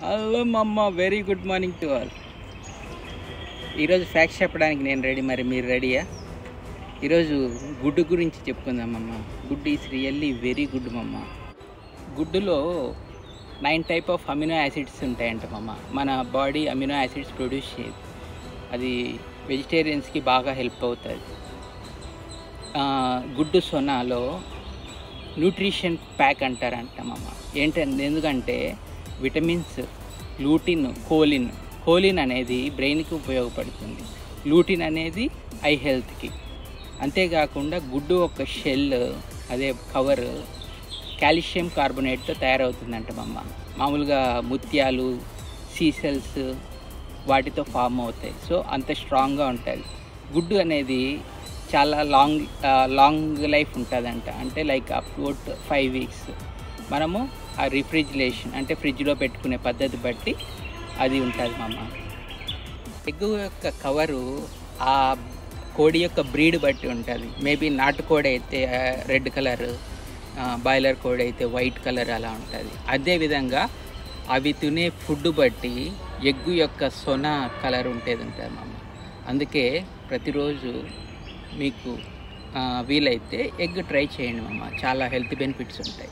Hello మమ్మ, very good morning to all. ఈరోజు facts చెప్పడానికి నేను రెడీ, మరి మీరు రెడీయా? ఈరోజు గుడ్డు గురించి చెప్పుకుందాం మమ్మ. Good is really very good మమ్మ. గుడ్డులో 9 టైప్ ఆఫ్ అమినో యాసిడ్స్ ఉంటాయంట మమ్మ. మన బాడీ అమినో యాసిడ్స్ ప్రొడ్యూస్ చేయదు, అది వెజిటేరియన్స్కి బాగా హెల్ప్ అవుతుంది. గుడ్డు సొనాలో న్యూట్రిషన్ ప్యాక్ అంటారంట మమ్మ. ఏంటంటే ఎందుకంటే విటమిన్స్, లూటిన్, కోలిన్ అనేది బ్రెయిన్కి ఉపయోగపడుతుంది. లూటిన్ అనేది ఐ హెల్త్కి. అంతేకాకుండా గుడ్డు ఒక షెల్, అదే కవర్ కాల్షియం కార్బోనేట్తో తయారవుతుందంట మమ్మ. మామూలుగా ముత్యాలు, సీసెల్స్ వాటితో ఫామ్ అవుతాయి. సో అంత స్ట్రాంగ్గా ఉంటుంది. గుడ్డు అనేది చాలా లాంగ్ లైఫ్ ఉంటుందంట. అంటే లైక్ అప్ టు 5 weeks. మనము ఆ రిఫ్రిజిరేషన్ అంటే ఫ్రిడ్జ్లో పెట్టుకునే పద్ధతి బట్టి అది ఉంటుంది మమ్మ. ఎగ్ యొక్క కవరు ఆ కోడి యొక్క బ్రీడ్ బట్టి ఉంటుంది. మేబీ నాటుకోడి అయితే రెడ్ కలర్, బాయిలర్ కోడి అయితే వైట్ కలర్ అలా ఉంటుంది. అదేవిధంగా అవి తినే ఫుడ్ బట్టి ఎగ్ యొక్క సొన కలర్ ఉంటుంది మమ్మ. అందుకే ప్రతిరోజు మీకు వీలైతే ఎగ్ ట్రై చేయండి మమ్మ. చాలా హెల్త్ బెనిఫిట్స్ ఉంటాయి.